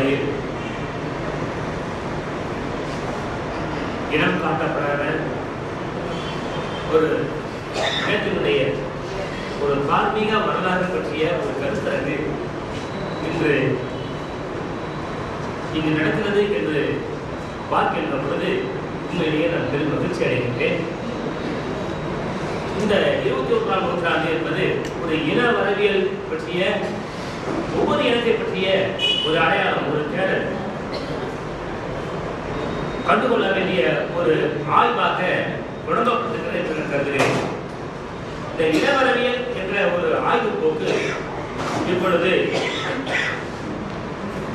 வரையில் இனம் காட்டப்படாத ஒரு இனத்தினுடைய ஒரு தார்மீக வரலாறு பற்றிய ஒரு கருத்தரங்கு இன்று இங்கு நடக்கிறது என்று பார்க்கின்ற பொழுது உண்மையிலேயே நான் பெரும் மகிழ்ச்சி அடைகின்றேன். இந்த 21ஆம் நூற்றாண்டு என்பது ஒரு இன வரவியல் பற்றிய ஒவ்வொரு இனத்தை பற்றிய ஒரு அடையாளம், ஒரு தேடல், கண்டுகொள்ள வேண்டிய ஒரு ஆய்வாக தொடங்கப்பட்டிருக்கிறது என்று நான் கருதுகிறேன். இந்த இனவரவியல் என்ற ஒரு ஆய்வு போக்கு இப்பொழுது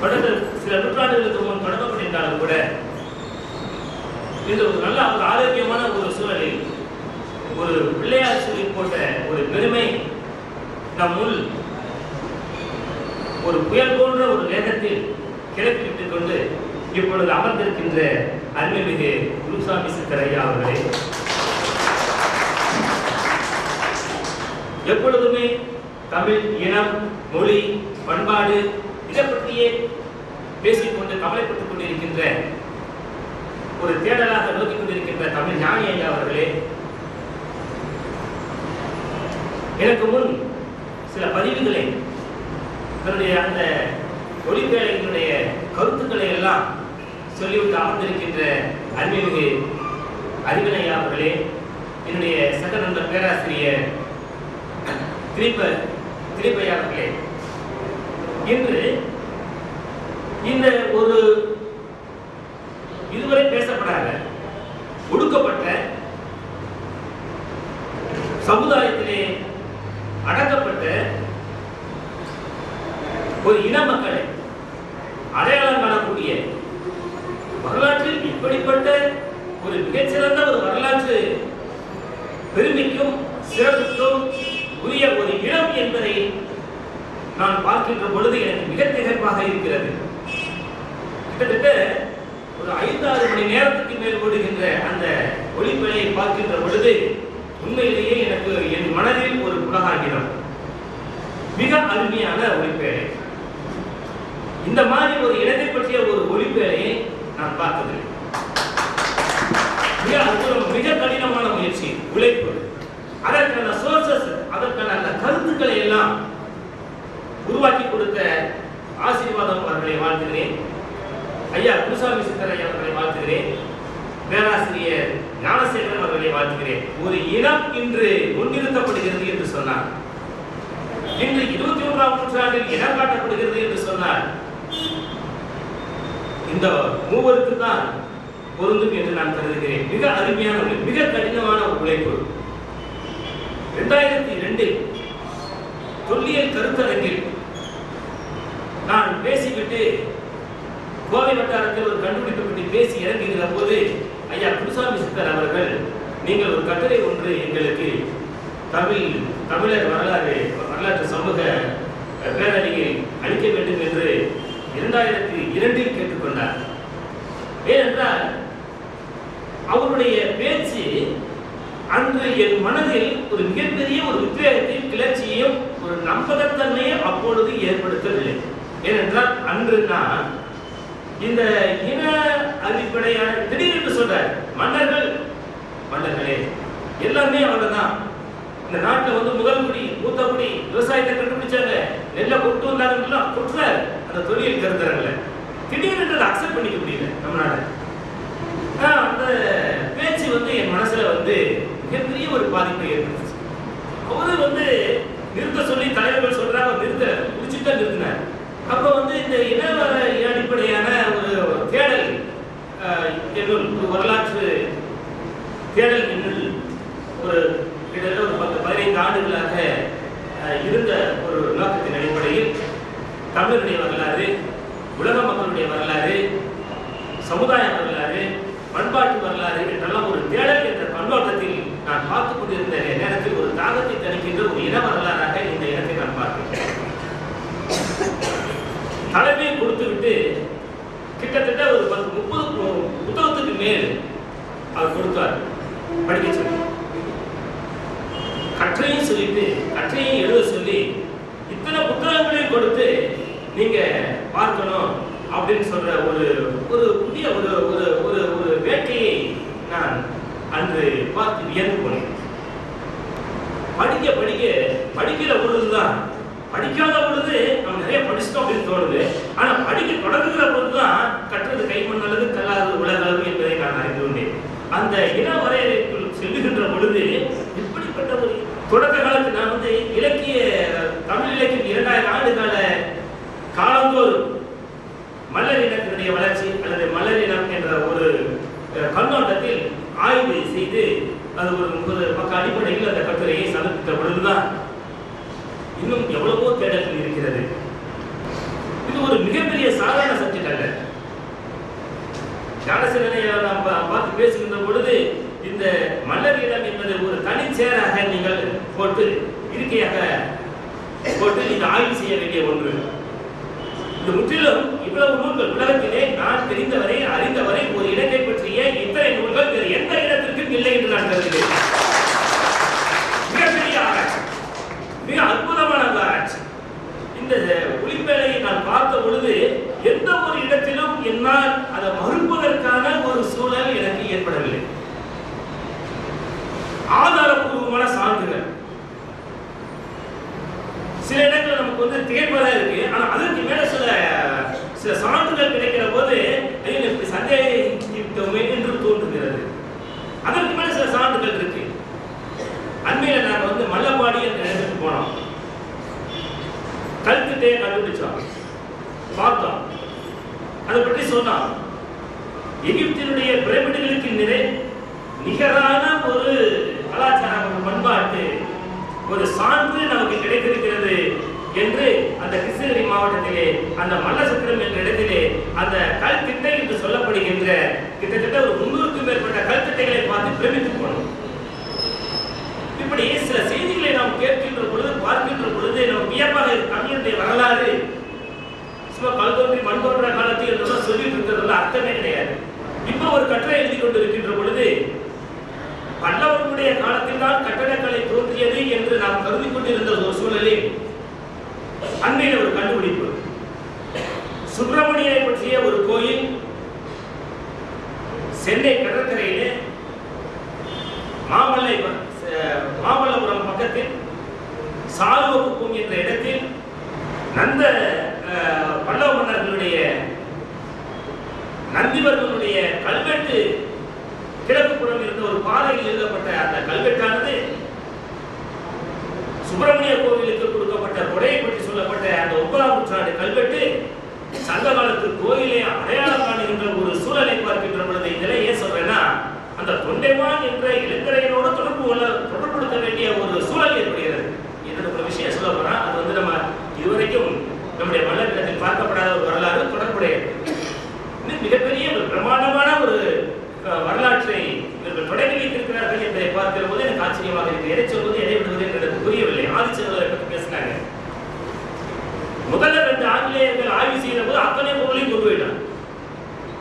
கடந்த சில நூற்றாண்டுகளுக்கு முன் தொடங்கப்பட்டிருந்தாலும் கூட இது ஒரு நல்ல ஒரு ஆரோக்கியமான ஒரு சூழலில் ஒரு பிள்ளையார் சொல்லி போட்ட ஒரு பெருமை நம்முள் ஒரு புயல் போன்ற ஒரு வேகத்தில் கிளப்பி விட்டுக் கொண்டு இப்பொழுது அமர்ந்திருக்கின்ற அருள்மிகு குருசாமி சித்தர் ஐயா அவர்களே, எப்பொழுதுமே தமிழ் இனம், மொழி, பண்பாடு இதை பற்றியே பேசிக்கொண்டு கவலைப்பட்டுக் கொண்டிருக்கின்ற ஒரு தேடலாக நோக்கிக் கொண்டிருக்கின்ற தமிழ் ஞானி ஐயா அவர்களே, எனக்கு முன் சில பதிவுகளை தன்னுடைய அந்த ஒளிவேளையினுடைய கருத்துக்களை எல்லாம் சொல்லிவிட்டு அமர்ந்திருக்கின்ற அருள்மிகு அறிவினையா அவர்களே, என்னுடைய சக நண்பர் பேராசிரியர் திலீபையா அவர்களே, இன்று இந்த ஒரு இதுவரை பேசப்படாத ஒடுக்கப்பட்ட சமுதாயத்திலே அடக்கப்பட்ட ஒரு இன மக்களை அடையாளம் காணக்கூடிய வரலாற்றில் இப்படிப்பட்ட ஒரு மிகச்சிறந்த ஒரு வரலாற்று பெருமைக்கும் சிறப்புக்கும் உரிய ஒரு இடம் என்பதை நான் பார்க்கின்ற பொழுது எனக்கு மிக திகைப்பாக இருக்கிறது. கிட்டத்தட்ட ஒரு 5-6 மணி நேரத்துக்கு மேல் ஓடுகின்ற அந்த ஒளிப்பலையை பார்க்கின்ற பொழுது உண்மையிலேயே எனக்கு என் மனதில் ஒரு புலகாகிடம். மிக அருமையான ஒளிப்பேழை. இந்த மாதிரி ஒரு இடத்தை பற்றிய ஒரு ஒளிப்பேழையை நான் பார்த்ததில்லை. மிக கடினமான முயற்சி, உழைப்பு, அதற்கான சோர்சஸ், அதற்கான அந்த கருத்துக்களை எல்லாம் உருவாக்கி கொடுத்த ஆசீர்வாதம் அவர்களை வாழ்த்துகிறேன். ஐயா குருசாமி சித்தர் ஐயா அவர்களை வாழ்த்துகிறேன். பேராசிரியர் ஞானசேகரன் அவர்களை வாழ்த்துகிறேன். ஒரு இனம் இன்று முன்னிறுத்தப்படுகிறது என்று சொன்னார். இன்று 21ஆம் நூற்றாண்டில் இனம் காட்டப்படுகிறது என்று சொன்னார். இந்த மூவருக்கு தான் பொருந்தும் என்று நான் கருதுகிறேன். மிக அருமையான, மிக கடினமான உழைப்பு. 2002 தொல்லியல் கருத்தரங்கில் நான் பேசிவிட்டு கோவை வட்டாரத்தில் ஒரு கண்டுபிடிப்பு பற்றி பேசி இறங்குகிற போது ஐயா குருசாமி சித்தர் அவர்கள், நீங்கள் ஒரு கட்டுரை ஒன்று எங்களுக்கு தமிழர் வரலாற்று சமூக பேரணியில் அளிக்க வேண்டும் என்று 2002 கேட்டுக்கொண்டார். ஏனென்றால் அவருடைய பேச்சு அன்று என் மனதில் ஒரு மிகப்பெரிய ஒரு உத்வேகத்தையும் கிளர்ச்சியையும் ஒரு நம்பகத்தன்மையும் அப்பொழுது ஏற்படுத்தவில்லை. ஏனென்றால் அன்று நான் இந்த இன அடிப்படையான திடீரென்று சொல்றார், மன்னர்களே எல்லாமே அவர்தான். இந்த நாட்டில் வந்து முதல் குடி, மூத்த குடி, விவசாயத்தை கண்டுபிடிச்சாங்க, நெல்லை கொண்டு வந்தாங்க, கொட்டுறாரு அந்த தொழில் கருத்துறாங்களே. திடீரென்று அக்செப்ட் பண்ணிக்க முடியல நம்மளால. அந்த பேச்சு வந்து என் மனசுல வந்து மிகப்பெரிய ஒரு பாதிப்பை ஏற்படுத்துச்சு. அவரு வந்து நிறுத்த சொல்லி தலைவர்கள் சொல்றாங்க, நிறுத்த முடிச்சுட்டா நிறுத்தினார். அப்ப வந்து இந்த இன அடிப்படையான ஒரு தேடல் என்னுள், ஒரு வரலாற்று தேடல் என்னுள் ஒரு கிட்டத்தட்ட ஒரு 10-15 ஆண்டுகளாக இருந்த ஒரு நோக்கத்தின் அடிப்படையில் தமிழருடைய வரலாறு, உலக மக்களுடைய வரலாறு, சமுதாய வரலாறு, பண்பாட்டு வரலாறு என்றெல்லாம் ஒரு தேடல் என்ற கண்ணோட்டத்தில் நான் பார்த்துக் கொண்டிருந்த நேரத்தில் ஒரு தாகத்தை தணிக்கின்ற ஒரு இன வரலாறாக இந்த இடத்தை நான் பார்க்கிறேன். தலைமையை கொடுத்துவிட்டு கிட்டத்தட்ட ஒரு 30 புத்தகத்துக்கு மேல் அவர் கொடுத்தார் படிக்க சொல்லி. கற்றையும் சொல்லிட்டு கற்றையும் எழுத சொல்லி இத்தனை புத்தகங்களையும் கொடுத்து நீங்க பார்க்கணும், அப்படின்னு சொல்ற ஒரு ஒரு புதிய ஒரு ஒரு ஒரு ஒரு வேட்டையை நான் அன்று பார்த்து வியந்து போனேன். படிக்க படிக்க படிக்கிற பொழுதுதான், படிக்காத பொழுது நம்ம நிறைய படிச்சிட்டோம் அப்படின்னு தோணுது. ஆனா படிக்க தொடங்குகிற பொழுதுதான் கற்றது கைமண் அல்லது கல்லாதது உலகளவு என்பதை நான் அறிந்து கொண்டேன். அந்த இன வரையறைக்குள் செல்லுகின்ற பொழுது இப்படிப்பட்ட ஒரு தொடக்க காலத்தில் நான் வந்து இலக்கிய தமிழ் இலக்கியம் 2000 ஆண்டு கால காலந்தோறும் மலர் இனத்தினுடைய வளர்ச்சி அல்லது மலர் இனம் என்ற ஒரு கண்ணோட்டத்தில் ஆய்வு செய்து அது ஒரு 30 பக்க அடிப்படையில் அந்த கட்டுரையை சமர்ப்பித்த பொழுதுதான் இன்னும் எவ்வளவோ தேடல்கள் இருக்கிறது. இது ஒரு மிகப்பெரிய சாதாரண சப்ஜெக்ட் அல்ல. ஞானசேனனை நாம் பார்த்து பேசுகின்ற பொழுது இந்த மலர் இனம் என்பது ஒரு தனிச்சேராக நீங்கள் போட்டு இருக்கையாக போட்டு நீங்கள் ஆய்வு செய்ய வேண்டிய ஒன்று. இது முற்றிலும் இவ்வளவு நூல்கள் உலகத்திலே நான் தெரிந்தவரை அறிந்தவரை ஒரு இடத்தை பற்றிய இத்தனை நூல்கள் வேறு எந்த இடத்திற்கும் இல்லை என்று நான் கருதுகிறேன். மிகப்பெரிய ஆராய்ச்சி, மிக அற்புதமான ஆராய்ச்சி. இந்த ஒளிப்பேழையை நான் பார்த்த பொழுது எந்த ஒரு இடத்திலும் என்னால் அதை மறுப்பதற்கான ஒரு சூழல் எனக்கு ஏற்படவில்லை. ஆதாரபூர்வமான சான்றுகள் சில இடங்கள் நமக்கு வந்து திகைப்பதா இருக்கு. ஆனா அதற்கு மேல சில சான்றுகள் கிடைக்கிற போது இப்படி சந்தேகித்தோமே என்று தோன்றுகிறது. அதற்கு மேல சில சான்றுகள் இருக்கு. அண்மையில நாங்க வந்து மல்லபாடி என்ற இடத்துக்கு போனோம். கல்கட்டையை கண்டுபிடிச்சோம், பார்த்தோம், அதை பற்றி சொன்னோம். எகிப்தினுடைய பிரமிடுகளுக்கு நிகரான ஒரு கலாச்சார பண்பாட்டு ஒரு சான்று நமக்கு கிடைத்திருக்கிறது என்று அந்த கிருஷ்ணகிரி மாவட்டத்திலே அந்த மல்லசத்திரம் என்ற இடத்திலே அந்த கல்திட்டை என்று சொல்லப்படுகின்ற கிட்டத்தட்ட ஒரு 300க்கும் மேற்பட்ட கல்திட்டைகளை பார்த்து பிரமித்து போனோம். இப்படி சில செய்திகளை நாம் கேட்கின்ற பொழுது பார்க்கின்ற பொழுது நம்ம வியப்பாக தமிழுடைய வரலாறு சும்மா கல் தோன்றி மண் தோன்ற காலத்தில் என்றெல்லாம் சொல்லிட்டு இருக்கிறது அர்த்தமே கிடையாது. இப்போ ஒரு கட்டுரை எழுதி கொண்டிருக்கின்ற பொழுது பல்லவர்களுடைய காலத்தில் தான் கட்டடக்கலை தோன்றியது என்று நாம் கருதி கொண்டிருந்த ஒரு சூழலில் அண்மையில் ஒரு கண்டுபிடிப்பு. சுப்பிரமணியரை பற்றிய ஒரு கோயில் சென்னை கடற்கரையிலே மாமல்லபுரம் பக்கத்தில் சாலுவக்குப்பம் என்ற இடத்தில் நந்த பல்லவ மன்னர்களுடைய நந்திவர்களுடைய கல்வெட்டு கிழக்கு புறம் இருந்த ஒரு பாறையில் எழுதப்பட்ட அந்த கல்வெட்டானது சுப்பிரமணிய கோவிலுக்கு கொடுக்கப்பட்ட கொடையை பற்றி சொல்லப்பட்ட அந்த 9ஆம் நூற்றாண்டு கல்வெட்டு சங்க காலத்து கோயிலை அடையாளம் காணுகின்ற ஒரு சூழலை பார்க்கின்ற பொழுது இதெல்லாம் ஏன் சொல்றேன்னா அந்த தொண்டைமான் என்ற இளைஞரையோடு தொடர்புபடுத்த வேண்டிய ஒரு சூழல் ஏற்படுகிறது. இதற்கு ஒரு விஷயம் சொல்ல போனா அது வந்து நம்ம இதுவரைக்கும் நம்முடைய மலர் இடத்தில் பார்க்கப்படாத ஒரு வரலாறு தொடர்புடையது. மிகப்பெரிய ஒரு பிரமாண்டமான ஒரு வரலாற்றை இவர்கள் தொடங்கி வைத்திருக்கிறார்கள் என்பதை பார்க்கிற போது எனக்கு ஆச்சரியமாக இருக்கு. எதை சொல்வது எதை விடுவது என்று எனக்கு புரியவில்லை. ஆதிச்செல்வரை பற்றி பேசினாங்க. முதல்ல 2 ஆங்கிலேயர்கள் ஆய்வு செய்த போது அத்தனை பொருளையும் கொண்டு போயிட்டாங்க.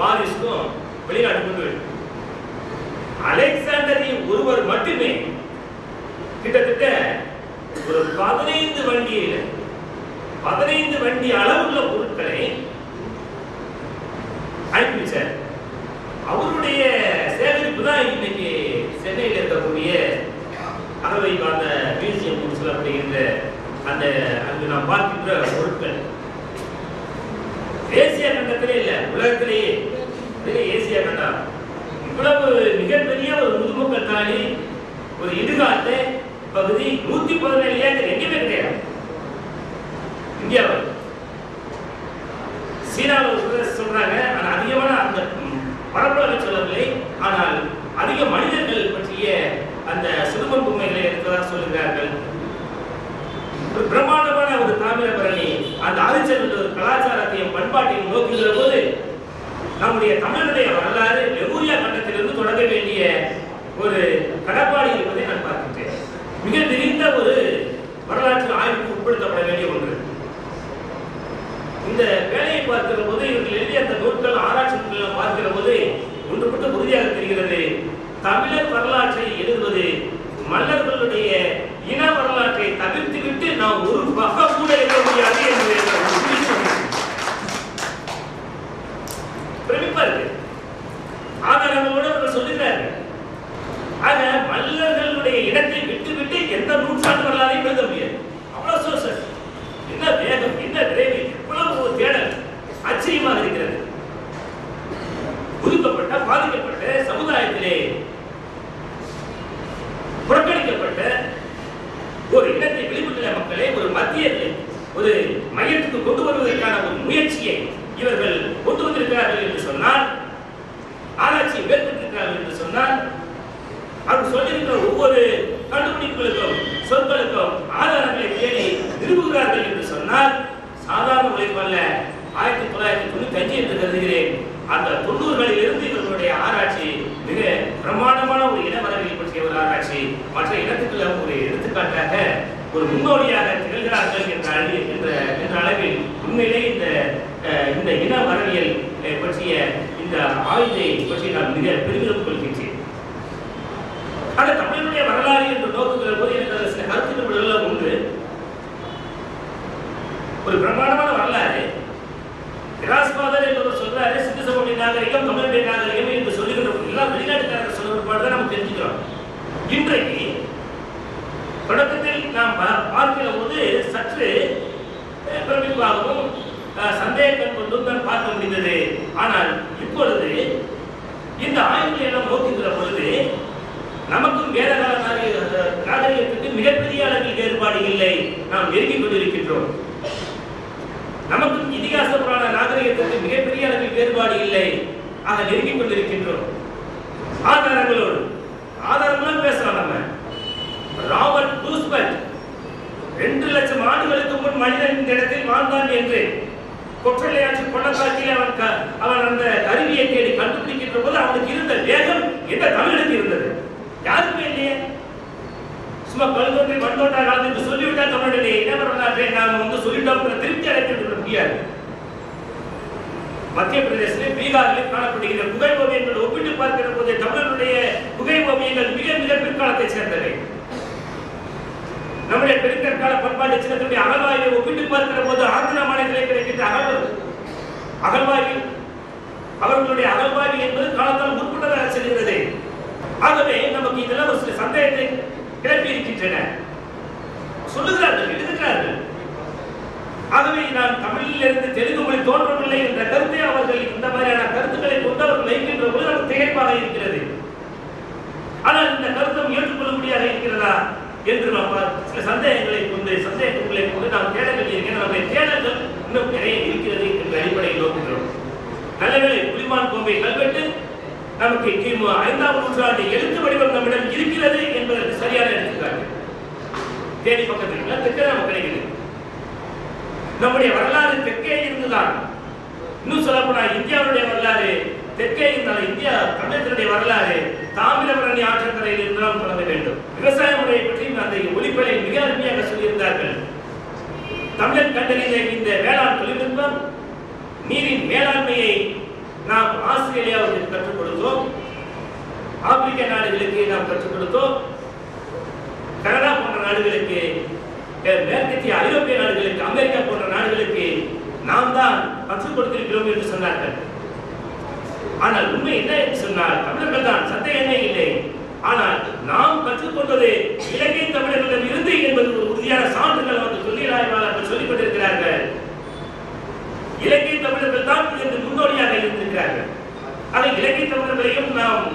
பாரிஸ்க்கும் வெளிநாடு கொண்டு போயிட்டாங்க. அலெக்சாண்டரின் ஒருவர் மட்டுமே கிட்டத்தட்ட ஒரு 15 வண்டி அளவுள்ள பொருட்களை அனுப்பி வச்சார். அவருடைய சேகரிப்பு தான் இன்னைக்கு சென்னையில் இருக்கக்கூடிய அறவை காந்த மியூசியம் சொல்லப்படுகின்ற அந்த அங்கு நாம் பார்க்கின்ற பொருட்கள் ஏசியா கண்டத்திலே இல்லை, உலகத்திலேயே ஏசியா கண்டம் இவ்வளவு மிகப்பெரிய ஒரு முதுமக்கள் தாலி ஒரு இடுகாட்டு பகுதி 117 ஏக்கர் எங்கேயுமே கிடையாது. இந்தியாவில் சீனாவில் சொல்றாங்க. ஆனால் அதிகமான அந்த பரப்பளவை சொல்லவில்லை. ஆனால் அதிக மனிதர்கள் பற்றிய அந்த சுடுமண் பொம்மைகளை இருக்கிறதா சொல்லுகிறார்கள். ஒரு பிரம்மாண்டமான ஒரு தாமிரபரணி அந்த ஆதிச்செல்வர் கலாச்சாரத்தையும் பண்பாட்டையும் நோக்குகிற போது நம்முடைய தமிழனுடைய வரலாறு லெமூரியா கண்டத்திலிருந்து தொடங்க வேண்டிய ஒரு கடப்பாடு இருப்பதை நான் பார்க்கின்றேன். மிக விரிந்த ஒரு வரலாற்று ஆய்வுக்கு உட்படுத்தப்பட வேண்டிய ஒன்று. இந்த வேலையை பார்க்கிற போது இவர்கள் எழுதிய அந்த நூல்கள் ஆராய்ச்சி நூல்கள் பார்க்கிற போது ஒன்று மட்டும் உறுதியாக தெரிகிறது. தமிழர் வரலாற்றை எழுதுவது மன்னர்களுடைய இன வரலாற்றை தவிர்த்துவிட்டு நாம் ஒரு பக்கம் கூட எழுத முடியாது என்பதை 1995 என்று கருதுகிறேன். அந்த 90களில் இருந்து இவர்களுடைய ஆராய்ச்சி மிக பிரமாண்டமான ஒரு இன வரவியல் பற்றிய ஒரு ஆராய்ச்சி. மற்ற இனத்துக்குள்ள ஒரு எடுத்துக்காட்டாக ஒரு முன்னோடியாக திகழ்கிறார்கள் என்ற அளவில் உண்மையிலே இந்த இன வரவியல் பற்றிய இந்த ஆய்வை பற்றி நான் மிக பெருமிதம் கொள்கின்றேன். அந்த தமிழனுடைய வரலாறு என்று நோக்குகிற போது எனக்கு சில கருத்துக்கள் உண்டு. ஒரு பிரம்மாண்டமான வரலாறு. இராஸ்பாதர் என்று சொல்றாரு, சிந்து சமவெளி நாகரிகம் தமிழுடைய நாகரிகம் என்று சொல்லுகின்ற எல்லாம் வெளிநாட்டுக்காரர்கள் சொல்லுவாரு நமக்கு தெரிஞ்சுக்கிறோம். இன்றைக்கு தொடக்கத்தில் நாம் பார்க்கிற போது சற்று பிரமிப்பாகவும் சந்தேகம் கொண்டும் தான் பார்க்க முடிந்தது. ஆனால் இப்பொழுது இந்த ஆய்வுகளை எல்லாம் நோக்குகிற பொழுது நமக்கும் வேதகால நாகரிகத்துக்கு மிகப்பெரிய அளவில் வேறுபாடு இல்லை. நாம் நெருங்கிக் கொண்டிருக்கின்றோம். நமக்கும் இதிகாச புராண நாகரிகத்திற்கு மிகப்பெரிய அளவில் வேறுபாடு இல்லை. ஆக நெருங்கிக் கொண்டிருக்கின்றோம். ஆதாரங்களும் பேசலாம். நம்ம ராபர்ட் ப்ரூஸ்பெர்ட் 2 லட்சம் ஆண்டுகளுக்கு முன் மனிதன் இந்த இடத்தில் வாழ்ந்தான் என்று கொற்றலையாற்று பள்ளத்தாக்கில் அவன் அந்த கருவியை தேடி கண்டுபிடிக்கின்ற போது அவனுக்கு இருந்த வேகம் எந்த தமிழுக்கு இருந்தது? யாருமே இல்லையே. சும்மா கல்வொன்றை மண்ணோட்டாக என்று சொல்லிவிட்டால் தமிழுடைய இன வரலாற்றை நாம் சொல்லிட்டோம் திருப்தி அடைக்க முடியாது. மத்திய பிரதேசத்தில் பீகாரில் காணப்படுகிற குகை ஓவியங்கள் ஒப்பிட்டு பார்க்கிற போது தமிழனுடைய குகை ஓவியங்கள் மிக மிக பிற்காலத்தை சேர்ந்தவை. நம்முடைய பெருங்கற்கால பண்பாட்டு சின்னத்துடைய அகழ்வாய்வை ஒப்பிட்டு பார்க்கிற போது ஆந்திரா மாநிலத்திலே கிடைக்கின்ற அகழ்வாய்வு அவர்களுடைய அகழ்வாய்வு என்பது காலத்தால் முற்பட்டதாக செல்கிறது. ஆகவே நமக்கு இதெல்லாம் ஒரு சில சந்தேகத்தை கிளப்பி இருக்கின்றன. சொல்லுகிறார்கள், எழுதுகிறார்கள். ஆகவே நான் தமிழில் இருந்து தெலுங்கு மொழி தோன்றவில்லை என்ற கருத்தை அவர்கள் இந்த மாதிரியான கருத்துக்களை கொண்டு அவர்கள் வைக்கின்ற போது நமக்கு திகைப்பாக இருக்கிறது. ஆனால் இந்த கருத்தம் ஏற்றுக்கொள்ளும்படியாக இருக்கிறதா என்று நாம் சில சந்தேகங்களை கொண்டு நாம் தேட வேண்டியிருக்கிறோம். நம்முடைய தேடல்கள் இன்னும் நிறைய இருக்கிறது என்ற அடிப்படையில் நோக்குகிறோம். நல்லவேளை புலிமான் கோம்பை கல்வெட்டு நமக்கு கிமு 5ஆம் நூற்றாண்டு எழுத்து வடிவம் நம்மிடம் இருக்கிறது என்பதற்கு சரியான எடுத்துக்காட்டு. தேடி பக்கத்தில் தெற்கே நமக்கு கிடைக்கிறது. நம்முடைய வரலாறு தெற்கே இருந்துதான். இன்னும் சொல்லப்போனால் இந்தியாவுடைய வரலாறு தெற்கே இருந்தாலும் இந்தியா தமிழகத்தினுடைய வரலாறு தாமிரபரணி ஆற்றங்கரையில் இருந்தாலும் தொடங்க வேண்டும். விவசாய முறையை பற்றி அந்த ஒளிப்பலை மிக அருமையாக சொல்லியிருந்தார்கள். தமிழன் கண்டறிந்த இந்த வேளாண் தொழில்நுட்பம் நீரின் மேலாண்மையை நாம் ஆஸ்திரேலியாவுக்கு கற்றுக் கொடுத்தோம், ஆப்பிரிக்க நாடுகளுக்கு நாம் கற்றுக் கொடுத்தோம், கனடா போன்ற நாடுகளுக்கு, மேற்கத்திய ஐரோப்பிய நாடுகளுக்கு, அமெரிக்கா போன்ற நாடுகளுக்கு நாம் தான் கற்றுக் கொடுத்திருக்கிறோம் என்று சொன்னார்கள். ஆனால் உண்மை என்ன என்று சொன்னால் தமிழர்கள் தான், சந்தேகமே இல்லை. ஆனால் நாம் கற்றுக்கொண்டது இலங்கை தமிழர்களிடம் இருந்து என்பது ஒரு உறுதியான சான்றுகள் அவர்கள் தொழிலாளர்கள் சொல்லிக் கொண்டிருக்கிறார்கள். இலங்கை தமிழர்கள் தான் இதற்கு முன்னோடியாக இருந்திருக்கிறார்கள். அதை இலங்கை தமிழர்களையும் நாம்